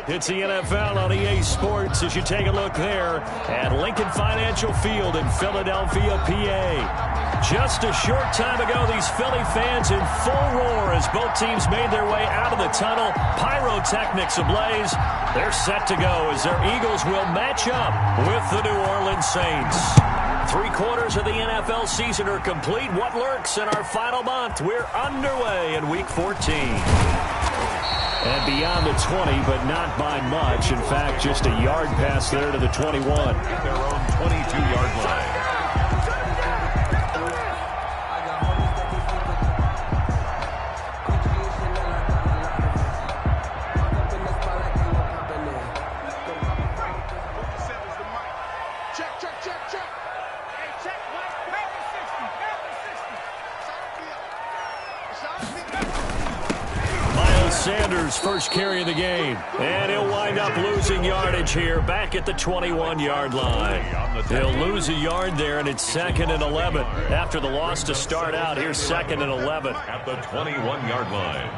It's the NFL on EA Sports as you take a look there at Lincoln Financial Field in Philadelphia, PA. Just a short time ago, these Philly fans in full roar as both teams made their way out of the tunnel. Pyrotechnics ablaze. They're set to go as their Eagles will match up with the New Orleans Saints. 3/4 of the NFL season are complete. What lurks in our final month? We're underway in Week 14. And beyond the 20, but not by much. In fact, just a yard pass there to the 21. At their own 22-yard line. Sanders first carry of the game, and he'll wind up losing yardage here back at the 21-yard line. They'll lose a yard there, and it's 2nd and 11. After the loss to start out, here's 2nd and 11. At the 21-yard line.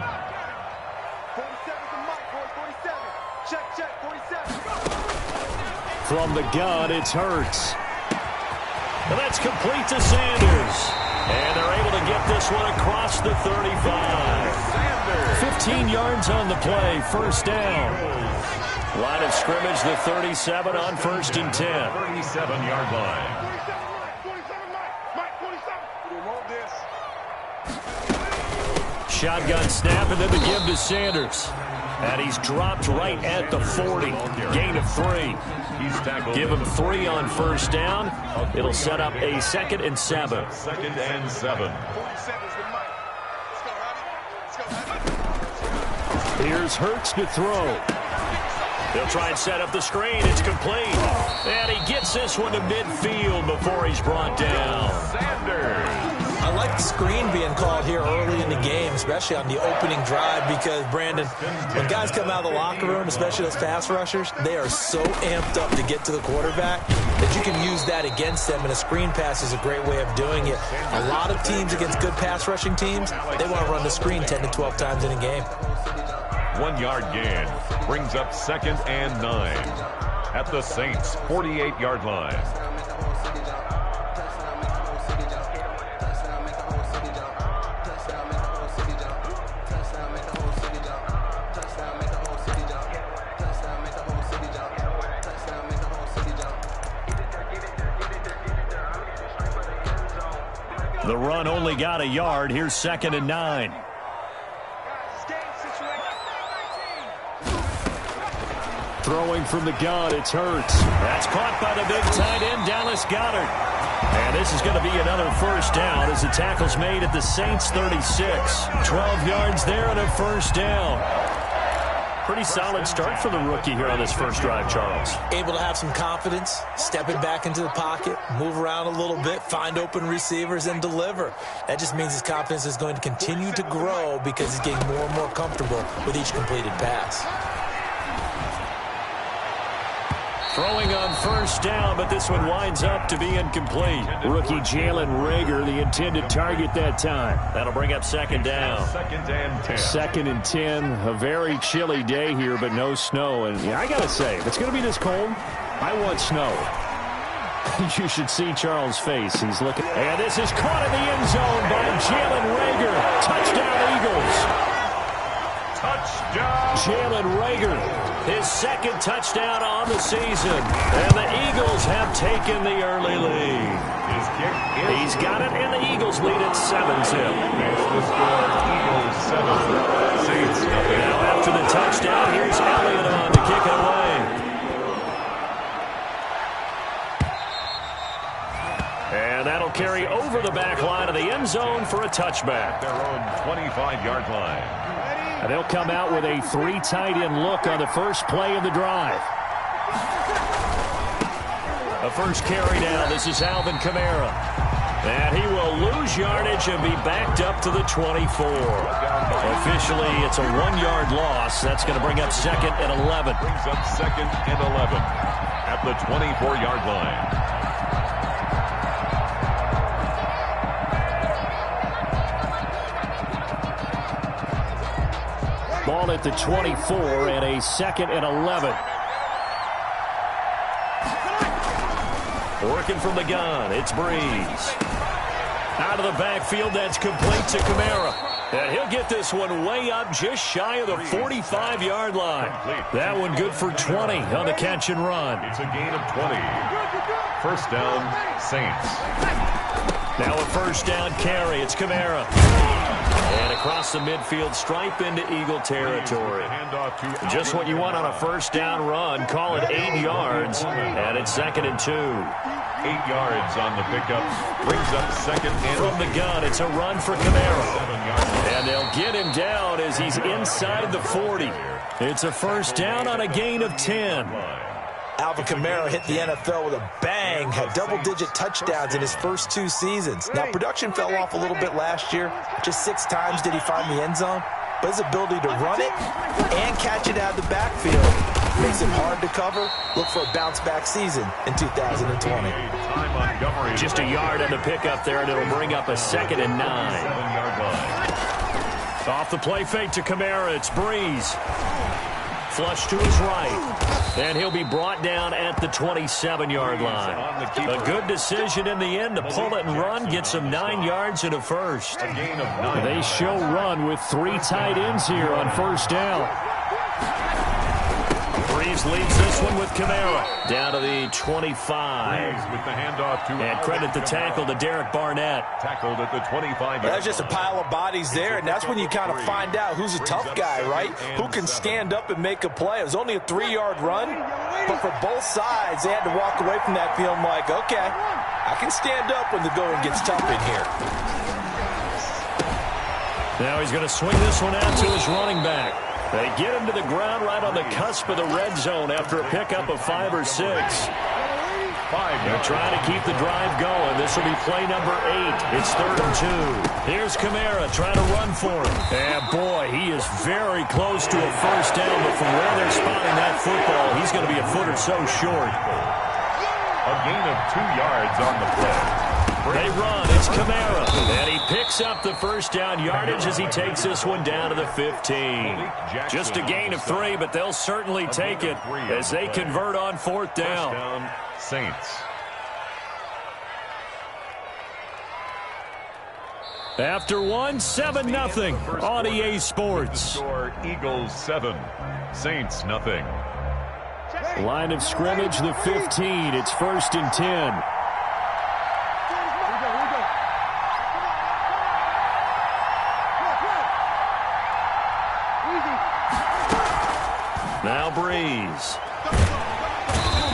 47. From the gun, it's Hurts. And that's complete to Sanders. And they're able to get this one across the 35. 15 yards on the play, first down. Line of scrimmage, the 37 on 1st and 10. 37-yard line. Shotgun snap, and then the give to Sanders. And he's dropped right at the 40. Gain of 3. Give him 3 on first down. It'll set up a 2nd and 7. 2nd and 7. Here's Hurts to throw. They'll try and set up the screen. It's complete. And he gets this one to midfield before he's brought down. Sanders. I like the screen being called here early in the game, especially on the opening drive, because, Brandon, when guys come out of the locker room, especially those pass rushers, they are so amped up to get to the quarterback that you can use that against them, and a screen pass is a great way of doing it. A lot of teams against good pass rushing teams, they want to run the screen 10 to 12 times in a game. 1-yard gain brings up 2nd and 9 at the Saints' 48-yard line. The run only got a yard. Here's 2nd and 9. Throwing from the gun, it's Hurts. That's caught by the big tight end, Dallas Goedert. And this is going to be another first down as the tackle's made at the Saints' 36. 12 yards there and a first down. Pretty solid start for the rookie here on this first drive, Charles. Able to have some confidence, stepping back into the pocket, move around a little bit, find open receivers, and deliver. That just means his confidence is going to continue to grow because he's getting more and more comfortable with each completed pass. Throwing on first down, but this one winds up to be incomplete. Rookie Jalen Reagor, the intended target that time. That'll bring up 2nd down. 2nd and 10. 2nd and 10. A very chilly day here, but no snow. And yeah, I got to say, if it's going to be this cold, I want snow. You should see Charles' face. He's looking. And this is caught in the end zone by Jalen Reagor. Touchdown, Eagles. Touchdown. Jalen Reagor. His 2nd touchdown on the season. And the Eagles have taken the early lead. His kick is He's got it, and the Eagles lead at 7-0. Makes the score Eagles 7. Saints nothing. Now after the touchdown, here's Elliott on to kick it away. And that'll carry over the back line of the end zone for a touchback. Their own 25-yard line. And they'll come out with a 3 tight end look on the first play of the drive. A first carry now. This is Alvin Kamara. And he will lose yardage and be backed up to the 24. Officially, it's a 1-yard loss. That's going to bring up 2nd and 11. Brings up 2nd and 11 at the 24-yard line. Ball ball at the 24 and a 2nd and 11. Working from the gun, it's Breeze. Out of the backfield, that's complete to Kamara. And he'll get this one way up just shy of the 45-yard line. That one good for 20 on the catch and run. It's a gain of 20. First down, Saints. Now a first down carry. It's Kamara. And across the midfield stripe into Eagle territory. Just what you want on a first down run. Call it 8 yards. And it's 2nd and 2. 8 yards on the pickup. Brings up 2nd and from the gun. It's a run for Kamara. And they'll get him down as he's inside the 40. It's a first down on a gain of 10. Alvin Kamara hit the NFL with a bang, had double-digit touchdowns in his first 2 seasons. Now, production fell off a little bit last year. Just 6 times did he find the end zone. But his ability to run it and catch it out of the backfield makes him hard to cover. Look for a bounce-back season in 2020. Just a yard on the pickup there, and it'll bring up a 2nd and 9. Off the play fake to Kamara, it's Breeze. Flush to his right. And he'll be brought down at the 27-yard line. A good decision in the end to pull it and run. Gets him 9 yards and a first. They show run with 3 tight ends here on first down. Breeze leads this one with Kamara. Down to the 25. With the handoff to and credit the tackle to Derek Barnett. Tackled at the 25. That's just a pile of bodies there, and that's when you kind of find out who's a tough guy, right? Who can stand up and make a play. It was only a 3-yard run, but for both sides, they had to walk away from that feeling like, okay, I can stand up when the going gets tough in here. Now he's going to swing this one out to his running back. They get him to the ground right on the cusp of the red zone after a pickup of 5 or 6. They're trying to keep the drive going. This will be play number 8. It's 3rd and 2. Here's Kamara trying to run for him. And boy, he is very close to a first down, but from where they're spotting that football, he's going to be a foot or so short. A gain of 2 yards on the play. They run. It's Kamara. And he picks up the first down yardage as he takes this one down to the 15. Just a gain of 3, but they'll certainly take it as they convert on 4th down. Saints. After 1, 7-0 on EA Sports. Eagles 7, Saints nothing. Line of scrimmage, the 15. It's 1st and 10. Now Breeze.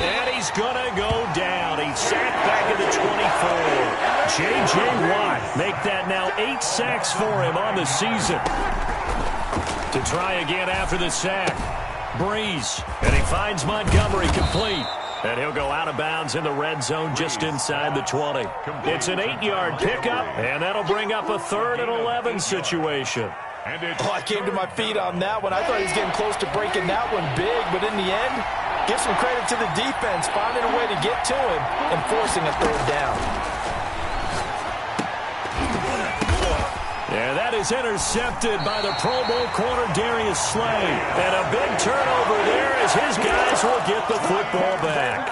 And he's going to go down. He's sacked back at the 24. J.J. Watt make that now 8 sacks for him on the season. To try again after the sack. Breeze. And he finds Montgomery complete. And he'll go out of bounds in the red zone just inside the 20. It's an 8-yard pickup, and that'll bring up a 3rd and 11 situation. Oh, I came to my feet on that one. I thought he was getting close to breaking that one big, but in the end, give some credit to the defense, finding a way to get to him and forcing a 3rd down. Yeah, that is intercepted by the Pro Bowl corner Darius Slay. And a big turnover there as his guys will get the football back.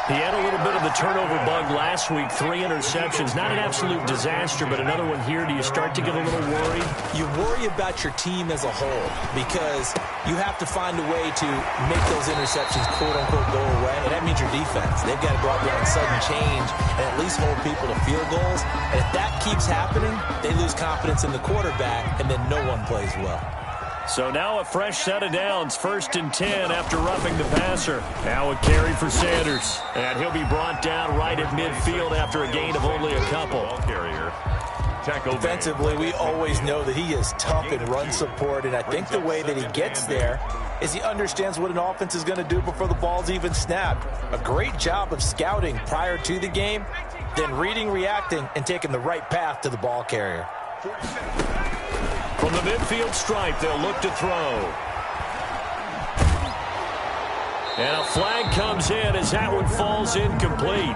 He had a little bit of the turnover bug last week, 3 interceptions. Not an absolute disaster, but another one here. Do you start to get a little worried? You worry about your team as a whole because you have to find a way to make those interceptions, quote-unquote, go away. And that means your defense. They've got to go out there and sudden change and at least hold people to field goals. And if that keeps happening, they lose confidence in the quarterback, and then no one plays well. So now a fresh set of downs, 1st and 10 after roughing the passer. Now a carry for Sanders. And he'll be brought down right at midfield after a gain of only a couple. Defensively, we always know that he is tough in run support, and I think the way that he gets there is he understands what an offense is going to do before the ball's even snapped. A great job of scouting prior to the game, then reading, reacting, and taking the right path to the ball carrier. From the midfield stripe, they'll look to throw. And a flag comes in as that one falls incomplete.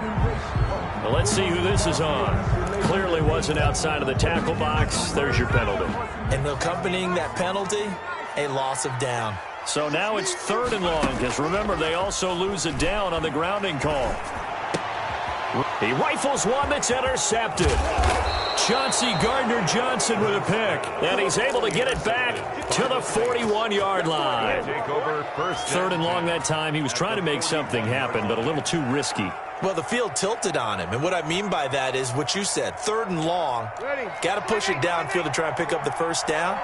Well, let's see who this is on. Clearly wasn't outside of the tackle box. There's your penalty. And accompanying that penalty, a loss of down. So now it's 3rd and long, because remember, they also lose a down on the grounding call. He rifles one that's intercepted. Chauncey Gardner-Johnson with a pick. And he's able to get it back to the 41-yard line. 3rd and long that time. He was trying to make something happen, but a little too risky. Well, the field tilted on him, and what I mean by that is what you said. 3rd and long, got to push it downfield to try and pick up the first down.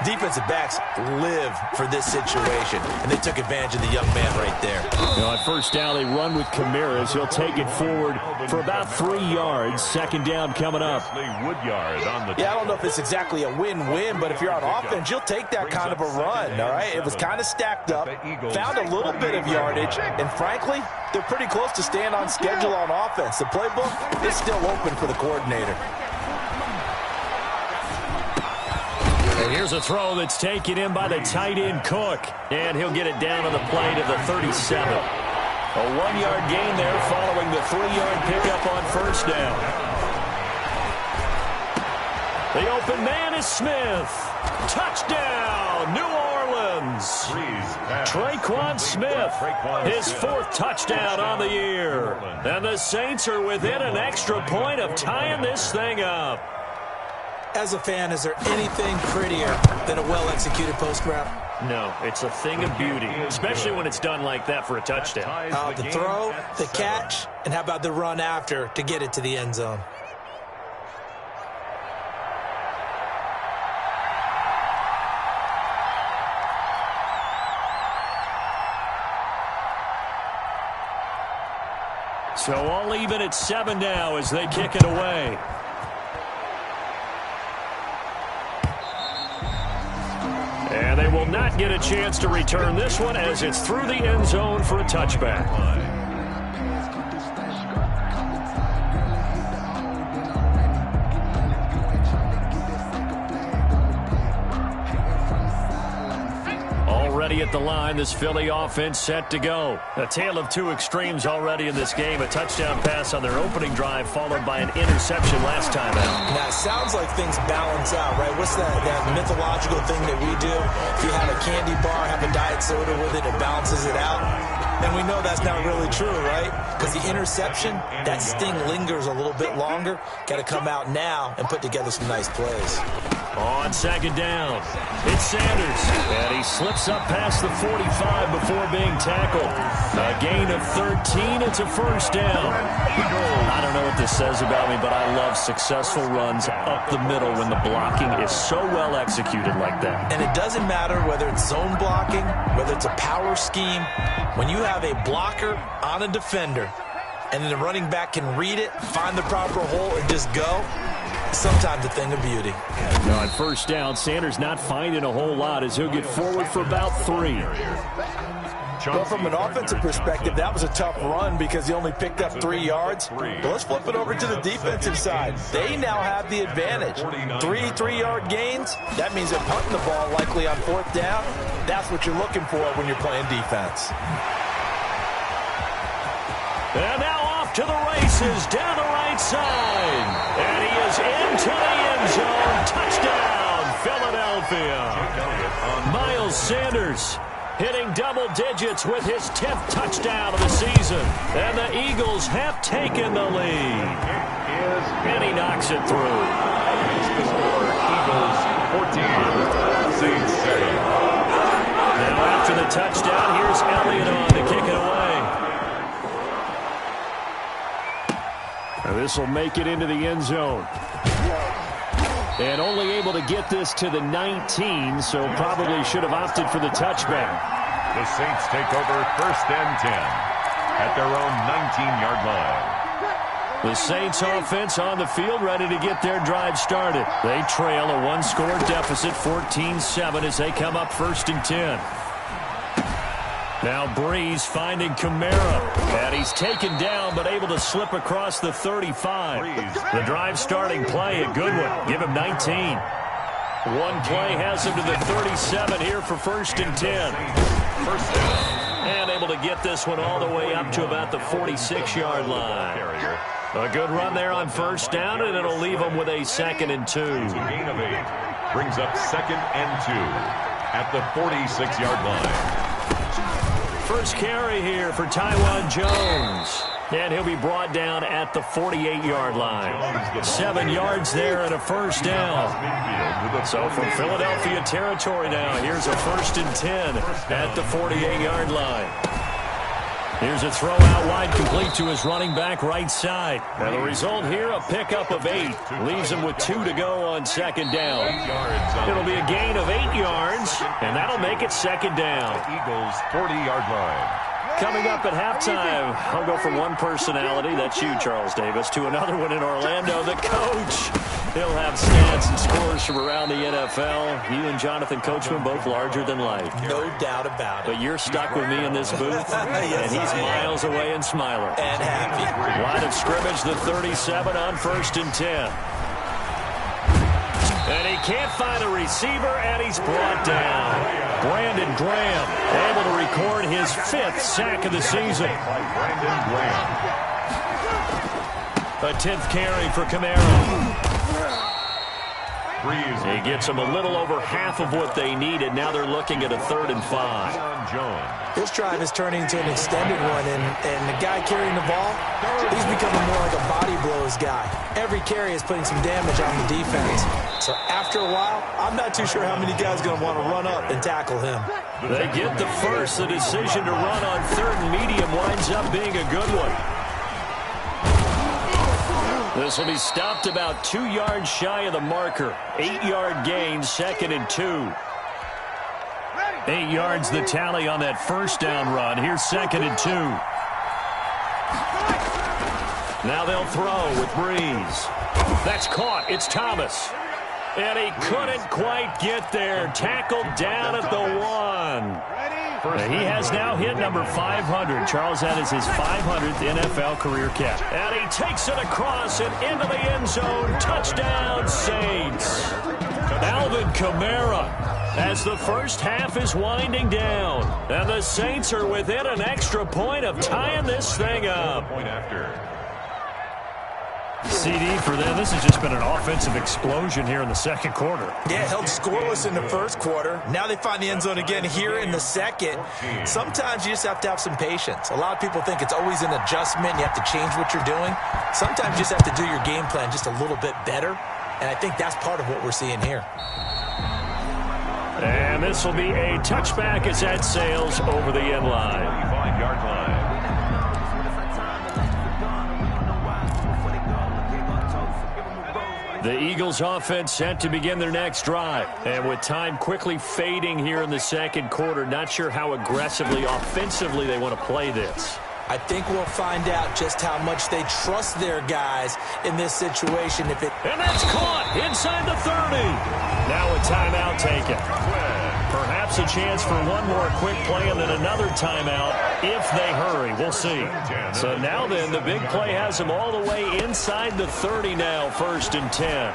Defensive backs live for this situation, and they took advantage of the young man right there. On first down, they run with Camaras. He'll take it forward for about 3 yards. 2nd down coming up. Yeah, I don't know if it's exactly a win-win, but if you're on offense, you'll take that kind of a run, all right? It was kind of stacked up, found a little bit of yardage, and frankly, they're pretty close to staying on schedule on offense. The playbook is still open for the coordinator. And here's a throw that's taken in by the tight end Cook. And he'll get it down on the play to the 37. A 1-yard gain there following the 3-yard pickup on first down. The open man is Smith. Touchdown, New Orleans. Traquan Smith, his 4th touchdown on the year. And the Saints are within an extra point of tying this thing up. As a fan, is there anything prettier than a well-executed post route? No, it's a thing of beauty, especially when it's done like that for a touchdown. The throw, the catch, and how about the run after to get it to the end zone? So all even at 7 now as they kick it away. And they will not get a chance to return this one as it's through the end zone for a touchback. Already at the line, this Philly offense set to go. A tale of two extremes already in this game. A touchdown pass on their opening drive followed by an interception last time out. Now, it sounds like things balance out, right? What's that mythological thing that we do? If you have a candy bar, have a diet soda with it, it balances it out. And we know that's not really true, right? Because the interception, that sting lingers a little bit longer. Got to come out now and put together some nice plays. On second down, it's Sanders, and he slips up past the 45 before being tackled. A gain of 13, it's a first down. I don't know what this says about me, but I love successful runs up the middle when the blocking is so well executed like that. And it doesn't matter whether it's zone blocking, whether it's a power scheme. When you have a blocker on a defender, and then the running back can read it, find the proper hole, and just go, sometimes a thing of beauty. On first down, Sanders not finding a whole lot as he'll get forward for about 3. Well, from an offensive perspective, that was a tough run because he only picked up 3 yards. But let's flip it over to the defensive side. They now have the advantage. 3-3-yard gains, that means they're punting the ball likely on 4th down. That's what you're looking for when you're playing defense. And now off to the races down the right side. And he is into the end zone. Touchdown, Philadelphia. Miles Sanders hitting double digits with his 10th touchdown of the season. And the Eagles have taken the lead. And he knocks it through. Eagles 14, Saints 7. Now after the touchdown, here's Elliott on to kick it away. This will make it into the end zone. And only able to get this to the 19, so probably should have opted for the touchback. The Saints take over 1st and 10 at their own 19-yard line. The Saints offense on the field ready to get their drive started. They trail a 1-score deficit, 14-7, as they come up 1st and 10. Now Breeze finding Kamara, and he's taken down but able to slip across the 35. The drive starting play, a good one. Give him 19. One play has him to the 37 here for 1st and 10. First down. And able to get this one all the way up to about the 46-yard line. A good run there on 1st down, and it'll leave them with a 2nd and 2. Gain of 8 brings up 2nd and 2. at the 46-yard line. First carry here for Taiwan Jones. And he'll be brought down at the 48-yard line. 7 yards there and a first down. So from Philadelphia territory now, here's a 1st and 10 at the 48-yard line. Here's a throw out wide, complete to his running back right side. And the result here, a pickup of 8. Leaves him with 2 to go on 2nd down. It'll be a gain of 8 yards, and that'll make it 2nd down. Eagles 40-yard line. Coming up at halftime, I'll go from one personality, that's you, Charles Davis, to another one in Orlando, the coach. He'll have stats and scores from around the NFL. You and Jonathan Coachman both larger than life. No doubt about it. But you're stuck with me in this booth, yes, and he's miles away and smiling. And happy. Line of scrimmage, the 37 on 1st and 10. And he can't find a receiver, and he's brought down. Brandon Graham able to record his 5th sack of the season. Brandon Graham. A 10th carry for Camaro. Breeze. He gets them a little over half of what they needed. Now they're looking at a 3rd and 5. This drive is turning into an extended one, and the guy carrying the ball, he's becoming more like a body blows guy. Every carry is putting some damage on the defense. So after a while, I'm not too sure how many guys are going to want to run up and tackle him. They get the first. The decision to run on 3rd and medium winds up being a good one. This will be stopped about 2 yards shy of the marker. 8-yard gain, 2nd and 2. 8 yards the tally on that first down run. Here's 2nd and 2. Now they'll throw with Breeze. That's caught. It's Thomas. And he couldn't quite get there. Tackled down at the 1. He has now hit number 500. Charles, that is his 500th NFL career catch. And he takes it across and into the end zone. Touchdown, Saints. Alvin Kamara, as the first half is winding down. And the Saints are within an extra point of tying this thing up. Point after. CD for them. This has just been an offensive explosion here in the 2nd quarter. Yeah, held scoreless in the 1st quarter. Now they find the end zone again here in the 2nd. Sometimes you just have to have some patience. A lot of people think it's always an adjustment. You have to change what you're doing. Sometimes you just have to do your game plan just a little bit better. And I think that's part of what we're seeing here. And this will be a touchback as that sails over the end line. 25-yard line. The Eagles offense set to begin their next drive. And with time quickly fading here in the 2nd quarter, not sure how aggressively, offensively they want to play this. I think we'll find out just how much they trust their guys in this situation. And that's caught inside the 30. Now a timeout taken. Perhaps a chance for one more quick play and then another timeout if they hurry. We'll see. So now then, the big play has them all the way inside the 30 now, 1st and 10.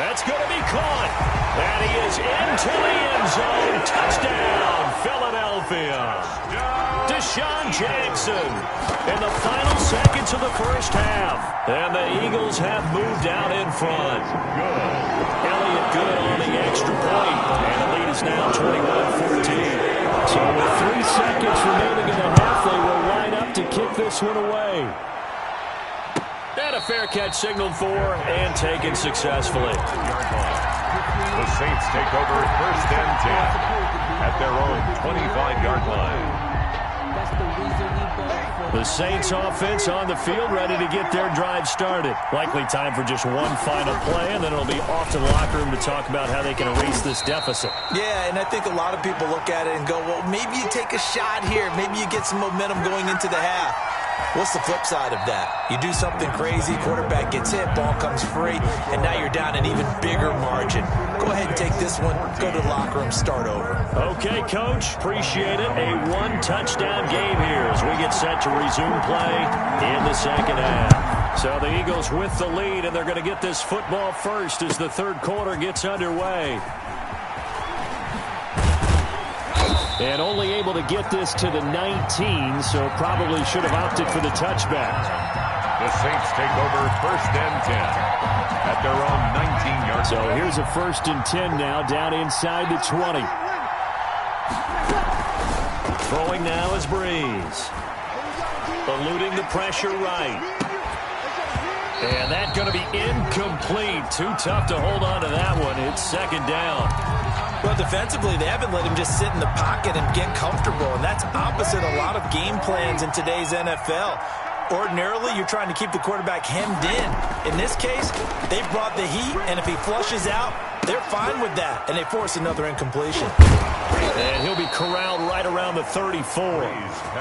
That's going to be caught. And he is into the end zone. Touchdown, Philadelphia. Deshaun Jackson in the final seconds of the first half. And the Eagles have moved out in front. Elliott good on the extra point. And the lead is now 21-14. So with 3 seconds remaining in the half, they will line up to kick this one away. And a fair catch signaled for and taken successfully. The Saints take over 1st and 10 at their own 25-yard line. The Saints offense on the field, ready to get their drive started. Likely time for just one final play, and then it'll be off to the locker room to talk about how they can erase this deficit. Yeah, and I think a lot of people look at it and go, well, maybe you take a shot here. Maybe you get some momentum going into the half. What's the flip side of that? You do something crazy, quarterback gets hit, ball comes free, and now you're down an even bigger margin. Go ahead and take this one, go to the locker room, start over. Okay, Coach, appreciate it. A one-touchdown game here as we get set to resume play in the 2nd half. So the Eagles with the lead, and they're going to get this football first as the 3rd quarter gets underway. And only able to get this to the 19, so probably should have opted for the touchback. The Saints take over 1st and 10 at their own 19-yard line. So here's a 1st and 10 now, down inside the 20. Throwing now is Breeze. Eluding the pressure right. And that's going to be incomplete. Too tough to hold on to that one. It's 2nd down. Well, defensively, they haven't let him just sit in the pocket and get comfortable, and that's opposite a lot of game plans in today's NFL. Ordinarily, you're trying to keep the quarterback hemmed in. In this case, they've brought the heat, and if he flushes out, they're fine with that, and they force another incompletion. And he'll be corralled right around the 34.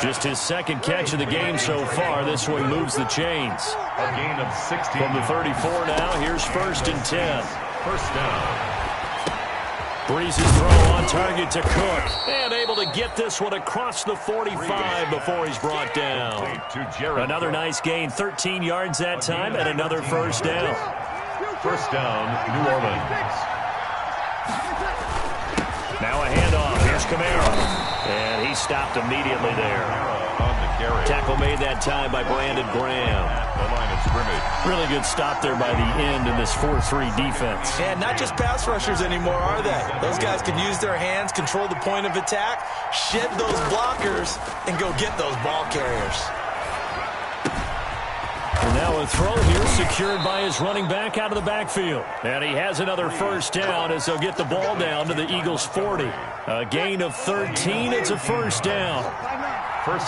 Just his 2nd catch of the game so far. This one moves the chains. A gain of 16. From the 34 now, here's 1st and 10. 1st down. Breeze's throw on target to Cook. And able to get this one across the 45 before he's brought down. Another nice gain, 13 yards that time, and another 1st down. 1st down, New Orleans. Now a handoff. Here's Kamara. And he stopped immediately there. On the carry. Tackle made that time by Brandon Graham. The line of scrimmage. Really good stop there by the end in this 4-3 defense. And not just pass rushers anymore, are they? Those guys can use their hands, control the point of attack, shed those blockers, and go get those ball carriers. And now a throw here secured by his running back out of the backfield. And he has another 1st down as they'll get the ball down to the Eagles' 40. A gain of 13. It's a 1st down.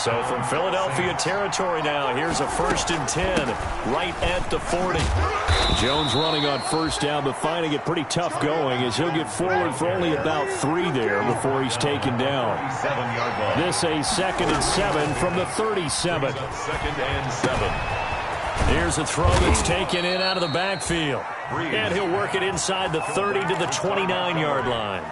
So from Philadelphia territory now, here's a 1st and 10 right at the 40. Jones running on 1st down, but finding it pretty tough going as he'll get forward for only about 3 there before he's taken down. 7-yard line. This a 2nd and 7 from the 37. 2nd and 7. Here's a throw that's taken in out of the backfield. And he'll work it inside the 30 to the 29-yard line.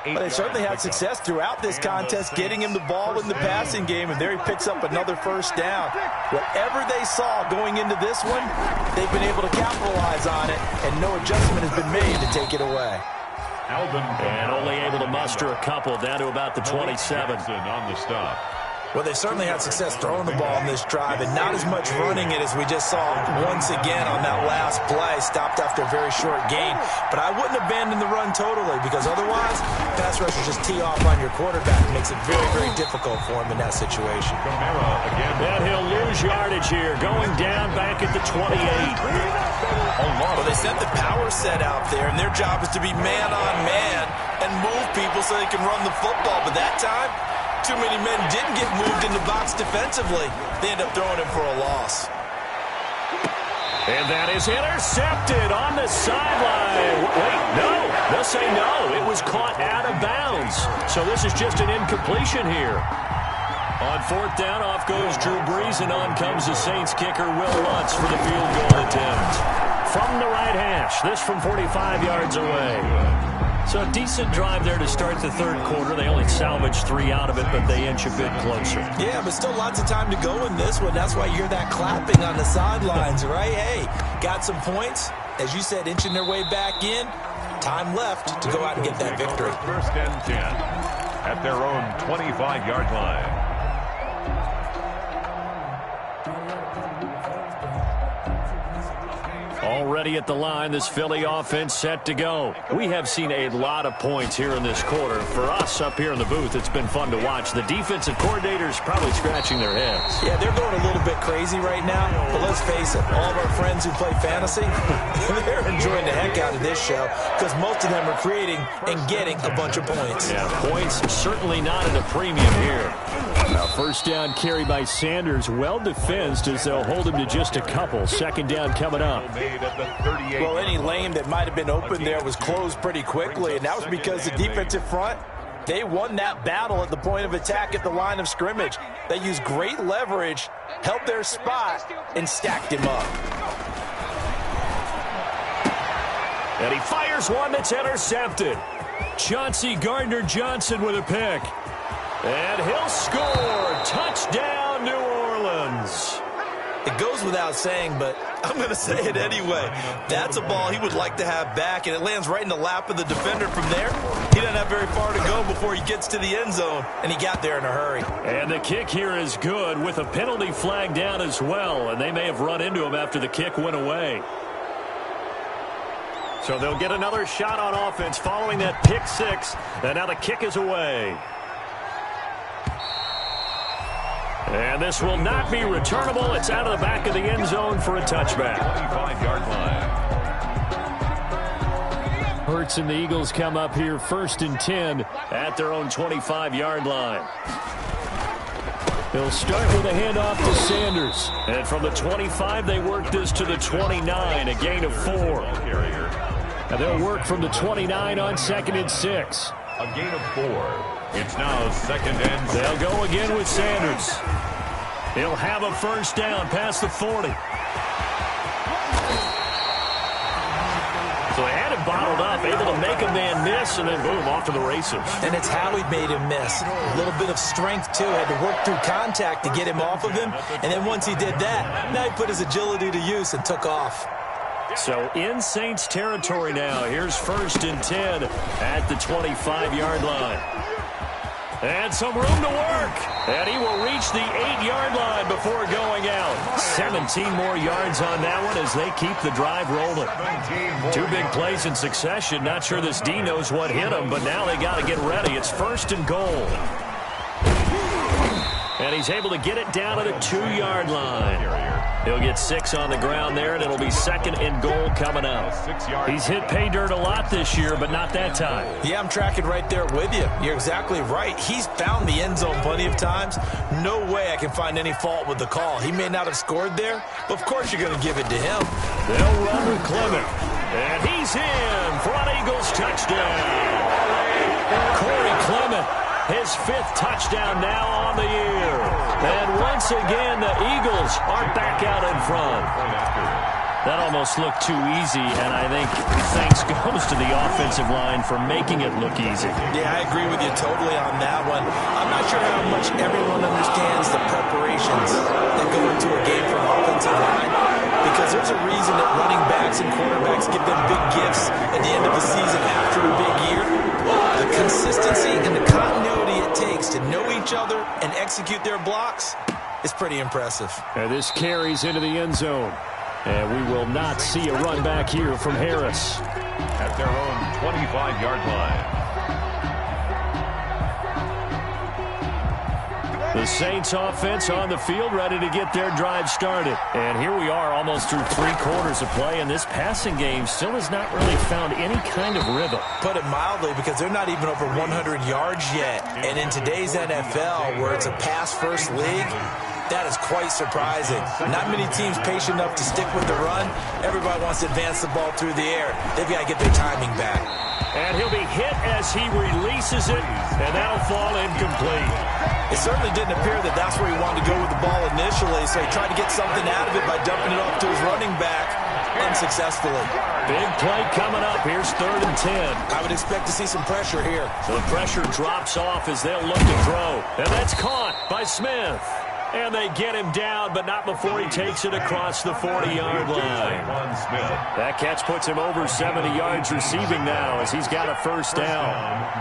But they certainly had success throughout this contest getting him the ball in the passing game, and there he picks up another 1st down. Whatever they saw going into this one, they've been able to capitalize on it, and no adjustment has been made to take it away. And only able to muster a couple down to about the 27. On the stop. Well, they certainly had success throwing the ball on this drive, and not as much running it as we just saw once again on that last play, stopped after a very short gain. But I wouldn't abandon the run totally, because otherwise, pass rushers just tee off on your quarterback. It makes it very, very difficult for him in that situation. And he'll lose yardage here, going down back at the 28. Well, they sent the power set out there, and their job is to be man-on-man and move people so they can run the football. But that time, too many men didn't get moved in the box defensively. They end up throwing him for a loss. And that is intercepted on the sideline. Wait, no. They'll say no. It was caught out of bounds. So this is just an incompletion here. On 4th down, off goes Drew Brees, and on comes the Saints kicker, Will Lutz, for the field goal attempt. From the right hash, this from 45 yards away. So a decent drive there to start the 3rd quarter. They only salvaged 3 out of it, but they inch a bit closer. Yeah, but still lots of time to go in this one. That's why you hear that clapping on the sidelines, right? Hey, got some points. As you said, inching their way back in. Time left to go out and get that victory. 1st and 10 at their own 25-yard line. Already at the line, this Philly offense set to go. We have seen a lot of points here in this quarter. For us up here in the booth, it's been fun to watch. The defensive coordinators probably scratching their heads. Yeah, they're going a little bit crazy right now. But let's face it, all of our friends who play fantasy, they're enjoying the heck out of this show because most of them are creating and getting a bunch of points. Yeah, points certainly not at a premium here. Now, 1st down carry by Sanders, well defensed as they'll hold him to just a couple. 2nd down coming up. Well, any lane that might have been open there was closed pretty quickly, and that was because the defensive front, they won that battle at the point of attack at the line of scrimmage. They used great leverage, held their spot, and stacked him up. And he fires one that's intercepted. Chauncey Gardner-Johnson with a pick. And he'll score. Touchdown, New Orleans. It goes without saying, but I'm going to say it anyway. That's a ball he would like to have back, and it lands right in the lap of the defender from there. He doesn't have very far to go before he gets to the end zone, and he got there in a hurry. And the kick here is good with a penalty flag down as well, and they may have run into him after the kick went away. So they'll get another shot on offense following that pick six. And now the kick is away. And this will not be returnable. It's out of the back of the end zone for a touchback. 25-yard line. Hurts and the Eagles come up here 1st and 10 at their own 25-yard line. They'll start with a handoff to Sanders. And from the 25, they work this to the 29, a gain of 4. And they'll work from the 29 on 2nd and 6. A gain of 4. It's now 2nd and 6. They'll go again with Sanders. He'll have a first down past the 40. So they had him bottled up, able to make a man miss, and then boom, off to the races. And it's how he made him miss. A little bit of strength, too. Had to work through contact to get him off of him. And then once he did that, now he put his agility to use and took off. So in Saints territory now. Here's 1st and 10 at the 25-yard line. And some room to work. And he will reach the 8-yard line before going out. 17 more yards on that one as they keep the drive rolling. 2 big plays in succession. Not sure this D knows what hit him, but now they got to get ready. It's 1st and goal. And he's able to get it down to the 2-yard line. He'll get 6 on the ground there, and it'll be 2nd and goal coming up. He's hit pay dirt a lot this year, but not that time. Yeah, I'm tracking right there with you. You're exactly right. He's found the end zone plenty of times. No way I can find any fault with the call. He may not have scored there, but of course you're going to give it to him. They'll run with Clement. And he's in for an Eagles touchdown. Corey Clement, his 5th touchdown now on the year. And once again, the Eagles are back out in front. That almost looked too easy, and I think thanks goes to the offensive line for making it look easy. Yeah, I agree with you totally on that one. I'm not sure how much everyone understands the preparations that go into a game from offensive line, because there's a reason that running backs and quarterbacks give them big gifts at the end of the season after a big year. The consistency and the continuity it takes to know each other and execute their blocks is pretty impressive. And this carries into the end zone. And we will not see a run back here from Harris. At their own 25-yard line. The Saints offense on the field, ready to get their drive started. And here we are almost through 3 quarters of play, and this passing game still has not really found any kind of rhythm. Put it mildly, because they're not even over 100 yards yet. And in today's NFL, where it's a pass-first league, that is quite surprising. Not many teams patient enough to stick with the run. Everybody wants to advance the ball through the air. They've got to get their timing back. And he'll be hit as he releases it, and that'll fall incomplete. It certainly didn't appear that that's where he wanted to go with the ball initially, so he tried to get something out of it by dumping it off to his running back unsuccessfully. Big play coming up. Here's 3rd and 10. I would expect to see some pressure here. So the pressure drops off as they'll look to throw. And that's caught by Smith. And they get him down, but not before he takes it across the 40-yard line. That catch puts him over 70 yards receiving now as he's got a first down.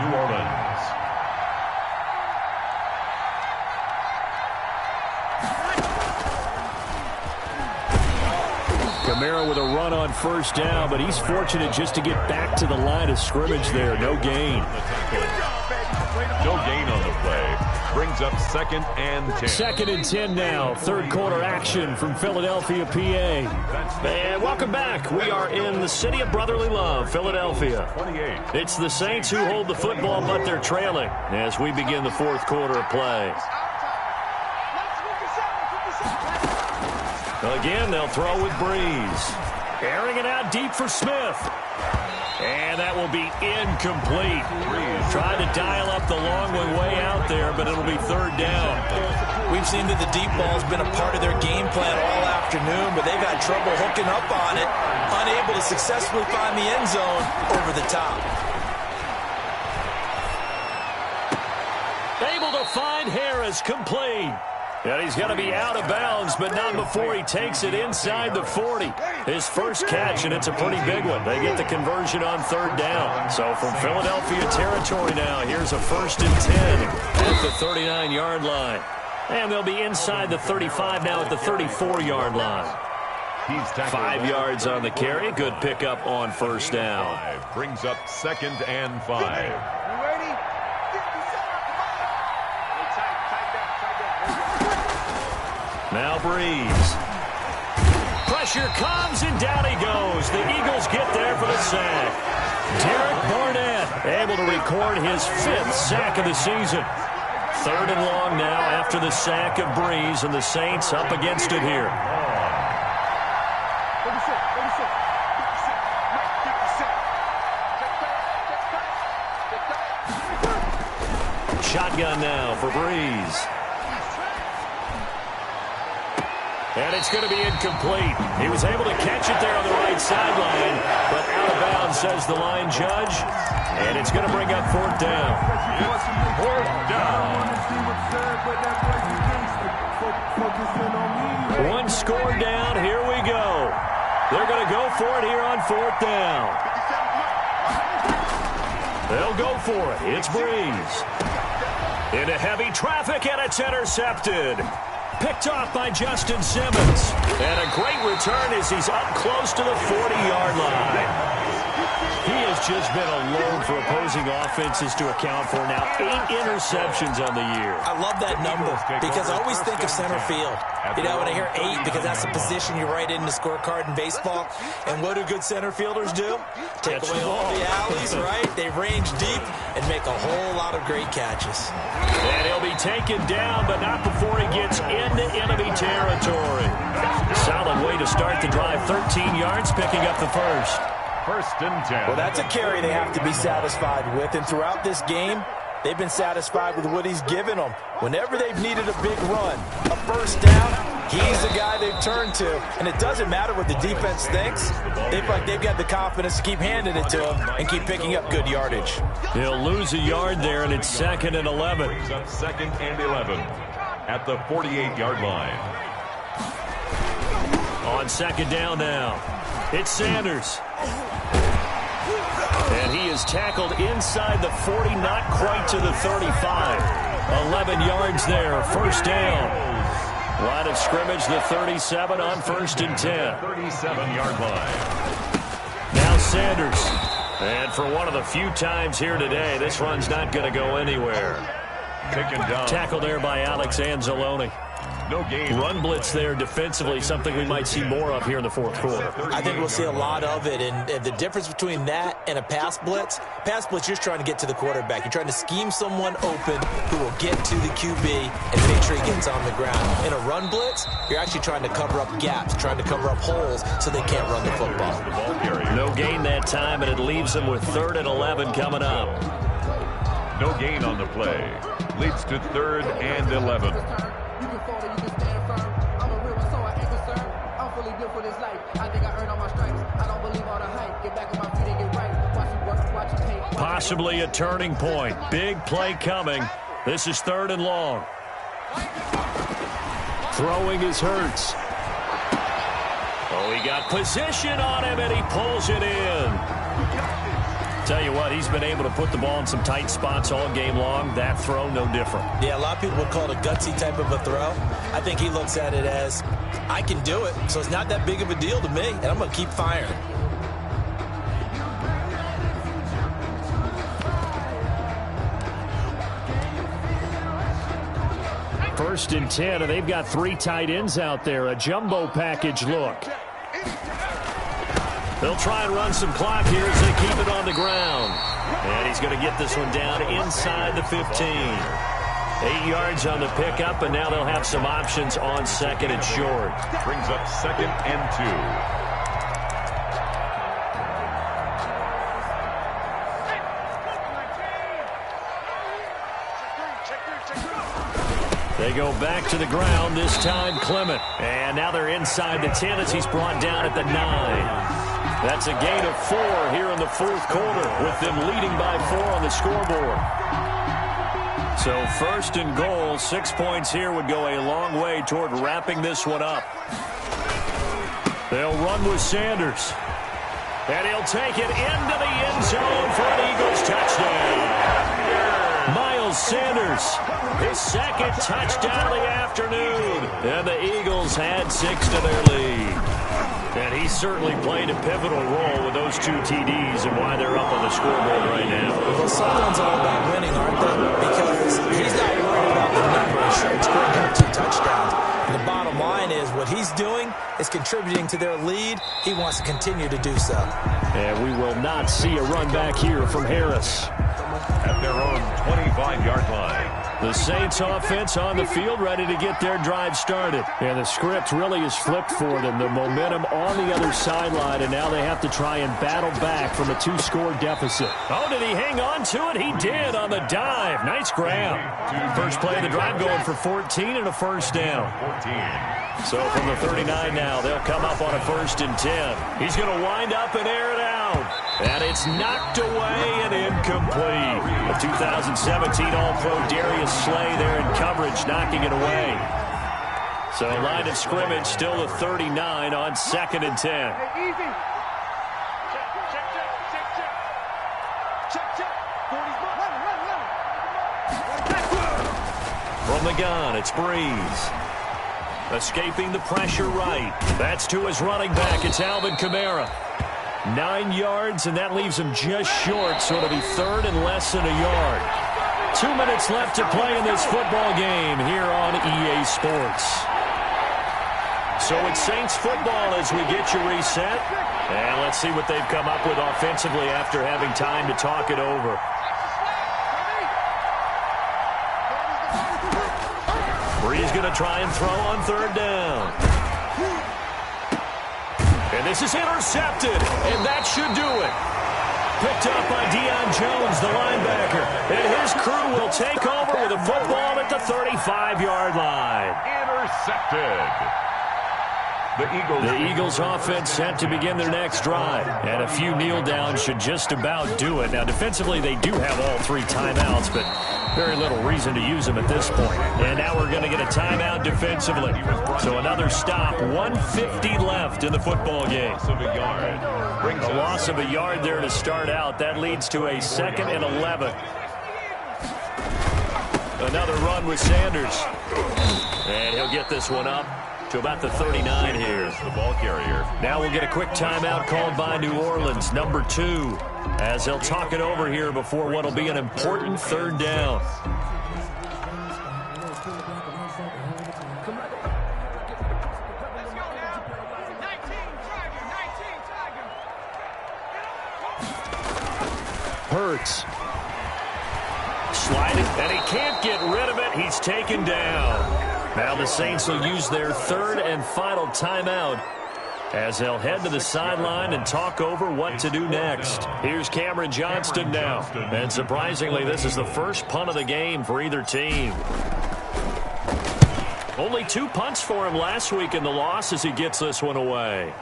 New Orleans. Kamara with a run on first down, but he's fortunate just to get back to the line of scrimmage there. No gain. No gain on the play. Brings up 2nd and 10. 2nd and 10 now. 3rd quarter action from Philadelphia, PA. And welcome back. We are in the city of brotherly love, Philadelphia. 28. It's the Saints who hold the football, but they're trailing as we begin the 4th quarter of play. Again, they'll throw with Breeze. Airing it out deep for Smith. And that will be incomplete. Tried to dial up the long way out there, but it'll be 3rd down. We've seen that the deep ball's been a part of their game plan all afternoon, but they've had trouble hooking up on it, unable to successfully find the end zone over the top. Able to find Harris, complete. And he's going to be out of bounds, but not before he takes it inside the 40. His first catch, and it's a pretty big one. They get the conversion on 3rd down. So from Philadelphia territory now, here's a 1st and 10 at the 39-yard line. And they'll be inside the 35 now at the 34-yard line. He's tackled 5 yards on the carry. Good pickup on first down. Brings up 2nd and 5. Now Breeze. Pressure comes, and down he goes. The Eagles get there for the sack. Derek Barnett able to record his 5th sack of the season. 3rd and long now after the sack of Breeze, and the Saints up against it here. Shotgun now for Breeze. And it's going to be incomplete. He was able to catch it there on the right sideline, but out of bounds, says the line judge. And it's going to bring up 4th down. It's 4th down. 1 score down. Here we go. They're going to go for it here on 4th down. They'll go for it. It's Breeze. Into heavy traffic, and it's intercepted. Picked off by Justin Simmons. And a great return as he's up close to the 40-yard line. He has just been a load for opposing offenses to account for now. 8 interceptions on the year. I love that number because I always think of center field. You know, when I hear 8, because that's the position you write in the scorecard in baseball. And what do good center fielders do? Take away all the alleys, right? They range deep and make a whole lot of great catches. And he'll be taken down, but not before he gets into enemy territory. Solid way to start the drive. 13 yards, picking up the first. 1st and 10. Well, that's a carry they have to be satisfied with. And throughout this game, they've been satisfied with what he's given them. Whenever they've needed a big run, a first down, he's the guy they've turned to. And it doesn't matter what the defense thinks. They've got the confidence to keep handing it to him and keep picking up good yardage. He'll lose a yard there, and it's 2nd and 11. Brings up 2nd and 11 at the 48-yard line. On 2nd down now, it's Sanders. And he is tackled inside the 40, not quite to the 35. 11 yards there, first down. Line of scrimmage, the 37 on 1st and 10. 37-yard line. Now Sanders. And for one of the few times here today, this run's not going to go anywhere. Taken down. Tackle there by Alex Anzalone. No gain. Run blitz there defensively, something we might see more of here in the 4th quarter. I think we'll see a lot of it, and the difference between that and a pass blitz, you're just trying to get to the quarterback. You're trying to scheme someone open who will get to the QB and make sure he gets on the ground. In a run blitz, you're actually trying to cover up gaps, trying to cover up holes so they can't run the football. No gain that time, and it leaves them with 3rd and 11 coming up. No gain on the play. Leads to 3rd and 11. Possibly a turning point. Big play coming. This is 3rd and long. Throwing is Hurts. Oh, he got position on him, and he pulls it in. Tell you what, he's been able to put the ball in some tight spots all game long. That throw, no different. Yeah, a lot of people would call it a gutsy type of a throw. I think he looks at it as, I can do it, so it's not that big of a deal to me, and I'm going to keep firing. First and 10, and they've got 3 tight ends out there. A jumbo package look. They'll try and run some clock here as they keep it on the ground. And he's going to get this one down inside the 15. 8 yards on the pickup, and now they'll have some options on 2nd and short. Brings up 2nd and 2. They go back to the ground, this time Clement. And now they're inside the 10 as he's brought down at the 9. That's a gain of 4 here in the 4th quarter, with them leading by 4 on the scoreboard. So 1st and goal, 6 points here would go a long way toward wrapping this one up. They'll run with Sanders. And he'll take it into the end zone for an Eagles touchdown. Miles Miles Sanders, his second touchdown of the afternoon. And the Eagles had 6 to their lead. And he certainly played a pivotal role with those 2 TDs and why they're up on the scoreboard right now. Well, someone's all about winning, aren't they? Because he's not worried about the number. Sure, it's great to have 2 touchdowns. And the bottom line is what he's doing is contributing to their lead. He wants to continue to do so. And we will not see a run back here from Harris. At their own 25-yard line. The Saints offense on the field ready to get their drive started. And the script really is flipped for them. The momentum on the other sideline, and now they have to try and battle back from a 2-score deficit. Oh, did he hang on to it? He did on the dive. Nice grab. First play of the drive going for 14 and a first down. 14. So from the 39 now, they'll come up on a 1st and 10. He's going to wind up and air it out. And it's knocked away and incomplete. The 2017 All-Pro Darius Slay there in coverage, knocking it away. So line of scrimmage still the 39 on 2nd and 10. From the gun, it's Breeze. Escaping the pressure right. That's to his running back. It's Alvin Kamara. 9 yards, and that leaves him just short, so it'll be 3rd and less than a yard. 2 minutes left to play in this football game here on EA Sports. So it's Saints football as we get you reset. And let's see what they've come up with offensively after having time to talk it over. Bree's going to try and throw on 3rd down. And this is intercepted, and that should do it. Picked up by Deion Jones, the linebacker. And his crew will take over with a football at the 35-yard line. Intercepted. The Eagles offense set to begin their next drive. And a few kneel downs should just about do it. Now, defensively, they do have all 3 timeouts, but very little reason to use them at this point. And now we're going to get a timeout defensively. So another stop, 150 left in the football game. A loss of a yard there to start out. That leads to a 2nd and 11. Another run with Sanders. And he'll get this one up to about the 39 here. The ball carrier. Now we'll get a quick timeout called by New Orleans, number 2, as they'll talk it over here before what will be an important 3rd down. Hurts. Sliding, and he can't get rid of it. He's taken down. Now the Saints will use their 3rd and final timeout as they'll head to the sideline and talk over what to do next. Here's Cameron Johnston now. And surprisingly, this is the first punt of the game for either team. Only 2 punts for him last week in the loss as he gets this one away.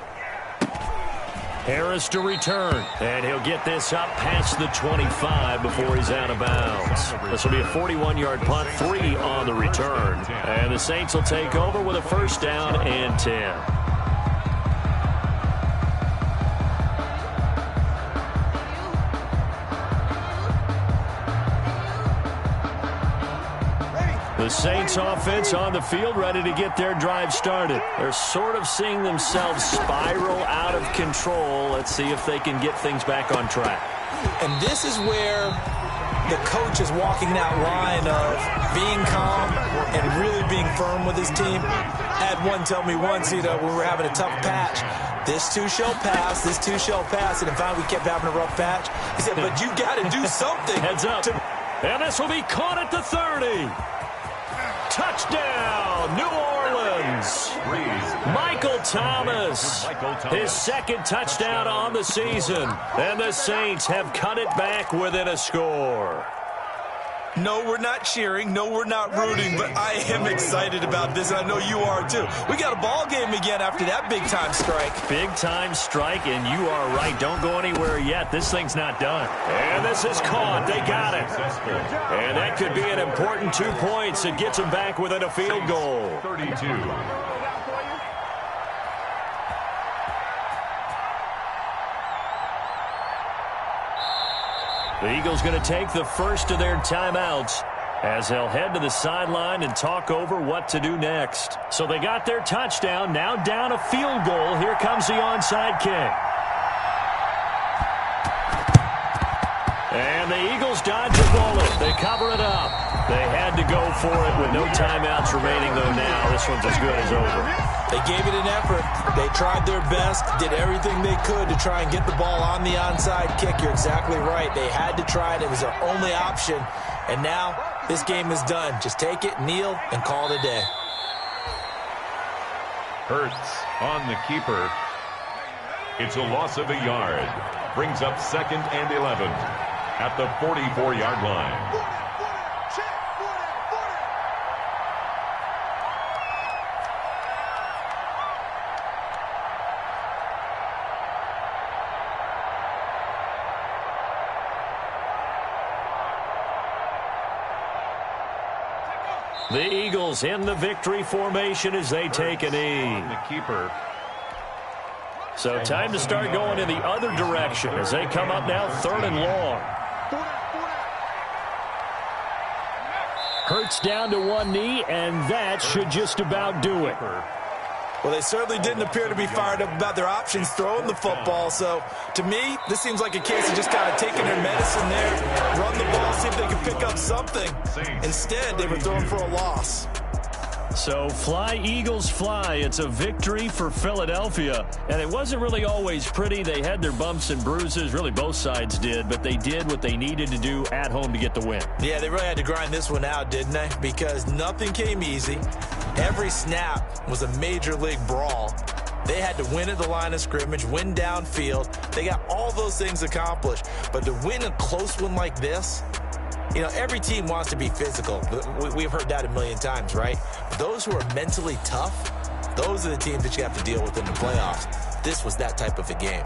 Harris to return, and he'll get this up past the 25 before he's out of bounds. This will be a 41-yard punt, 3 on the return. And the Saints will take over with a 1st down and 10. The Saints offense on the field ready to get their drive started. They're sort of seeing themselves spiral out of control. Let's see if they can get things back on track. And this is where the coach is walking that line of being calm and really being firm with his team. I had one tell me once, when we were having a tough patch, this too shall pass, this too shall pass. And in fact, we kept having a rough patch. He said, but you got to do something. Heads up. And this will be caught at the 30. Touchdown, New Orleans. Michael Thomas, his 2nd touchdown on the season. And the Saints have cut it back within a score. No, we're not cheering. No, we're not rooting. But I am excited about this, and I know you are too. We got a ball game again after that big-time strike. Big-time strike, and you are right. Don't go anywhere yet. This thing's not done. And this is caught. They got it. And that could be an important 2 points. It gets them back within a field goal. 32. The Eagles going to take the first of their timeouts as they'll head to the sideline and talk over what to do next. So they got their touchdown, now down a field goal. Here comes the onside kick. And the Eagles dodge a bullet. They cover it up. They had to go for it with no timeouts remaining, though now this one's as good as over. They gave it an effort. They tried their best, did everything they could to try and get the ball on the onside kick. You're exactly right. They had to try it. It was their only option. And now this game is done. Just take it, kneel, and call it a day. Hurts on the keeper. It's a loss of a yard. Brings up 2nd and 11 at the 44-yard line. The Eagles in the victory formation as they take a knee. The keeper. So time to start going in the other direction as they come up now 3rd and long. Hurts down to one knee, and that should just about do it. Well, they certainly didn't appear to be fired up about their options throwing the football. So, to me, this seems like a case of just kind of taking their medicine there, run the ball, see if they can pick up something. Instead, they were throwing for a loss. So, fly, Eagles, fly. It's a victory for Philadelphia. And it wasn't really always pretty. They had their bumps and bruises. Really, both sides did. But they did what they needed to do at home to get the win. Yeah, they really had to grind this one out, didn't they? Because nothing came easy. Every snap was a major league brawl. They had to win at the line of scrimmage, win downfield. They got all those things accomplished. But to win a close one like this, you know, every team wants to be physical. We've heard that a million times, right? Those who are mentally tough, those are the teams that you have to deal with in the playoffs. This was that type of a game.